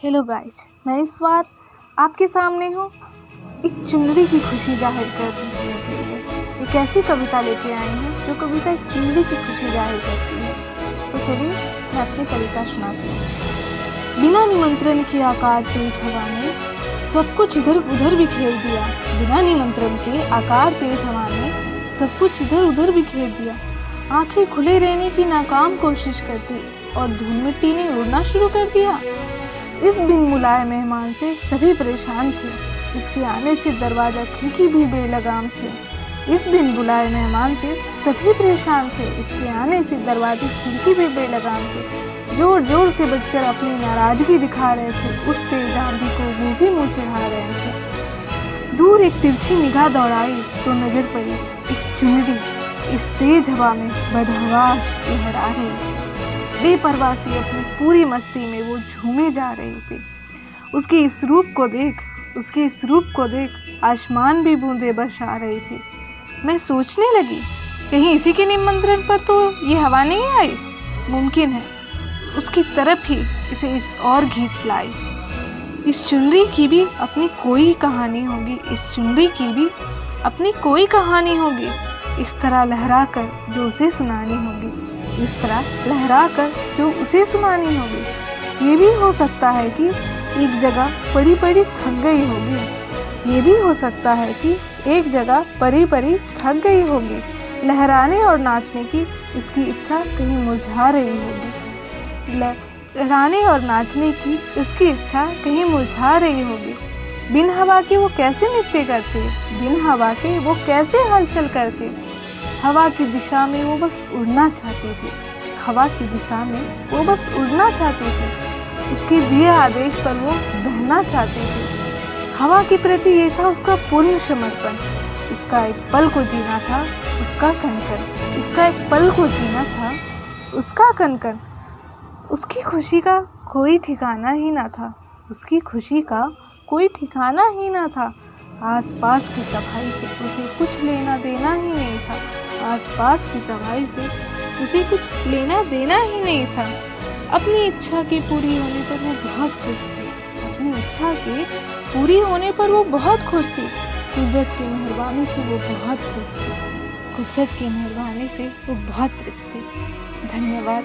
Hello guys, मैं इस बार आपके सामने हूँ एक चुनरी की खुशी जाहिर करने के लिए एक ऐसी कविता लेके आई हूँ जो कविता एक चुनरी की खुशी जाहिर करती है। तो चलिए मैं अपनी कविता सुनाती हूँ। बिना निमंत्रण के आकार तेज हवा ने सब कुछ इधर उधर बिखेर दिया। बिना निमंत्रण के आकार तेज हवा ने सब कुछ इधर उधर बिखेर दिया। आंखें खुले रहने की नाकाम कोशिश करती और धूल मिट्टी ने उड़ना शुरू कर दिया। इस बिन बुलाए मेहमान से सभी परेशान थे। इसके आने से दरवाजा खिड़की भी बेलगाम थे। इस बिन बुलाए मेहमान से सभी परेशान थे। इसके आने से दरवाजे खिड़की भी बेलगाम थे। जोर जोर से बजकर अपनी नाराजगी दिखा रहे थे। उस तेज आंधी को वो भी मुँह चिढ़ा रहे थे। दूर एक तिरछी निगाह दौड़ाई तो नजर पड़ी इस चुनरी इस तेज हवा में बदहवास लहरा रही थी। बेपरवाह से अपनी पूरी मस्ती में वो झूमे जा रहे थे। उसके इस रूप को देख आसमान भी बूंदे बरसा रही थी। मैं सोचने लगी कहीं इसी के निमंत्रण पर तो ये हवा नहीं आई। मुमकिन है उसकी तरफ ही इसे इस और खींच लाई। इस चुनरी की भी अपनी कोई कहानी होगी। इस चुनरी की भी अपनी कोई कहानी होगी। इस तरह लहरा कर जो उसे सुनानी होगी। इस तरह लहरा कर जो उसे सुनानी होगी। ये भी हो सकता है कि एक जगह पड़ी पड़ी थक गई होगी। ये भी हो सकता है कि एक जगह पड़ी पड़ी थक गई होगी। लहराने और नाचने की इसकी इच्छा कहीं मुरझा रही होगी। लहराने और नाचने की इसकी इच्छा कहीं मुरझा रही होगी। बिन हवा के वो कैसे नृत्य करते, बिन हवा के वो कैसे हलचल करते। हवा की दिशा में वो बस उड़ना चाहती थी। हवा की दिशा में वो बस उड़ना चाहती थी। उसके दिए आदेश पर वो बहना चाहती थी। हवा के प्रति ये था उसका पूर्ण समर्पण। इसका एक पल को जीना था उसका कनकन। इसका एक पल को जीना था उसका कनकन। उसकी खुशी का कोई ठिकाना ही ना था। उसकी खुशी का कोई ठिकाना ही ना था। आसपास की तबाही से उसे कुछ लेना देना ही नहीं था। आसपास की तबाही से उसे कुछ लेना देना ही नहीं था। अपनी इच्छा के पूरी होने पर वो बहुत खुश थी। अपनी इच्छा के पूरी होने पर वो बहुत खुश थी। कुदरत की मेहरबानी से वो बहुत तृप्त थी। कुदरत की मेहरबानी से वो बहुत तृप्त थी। धन्यवाद।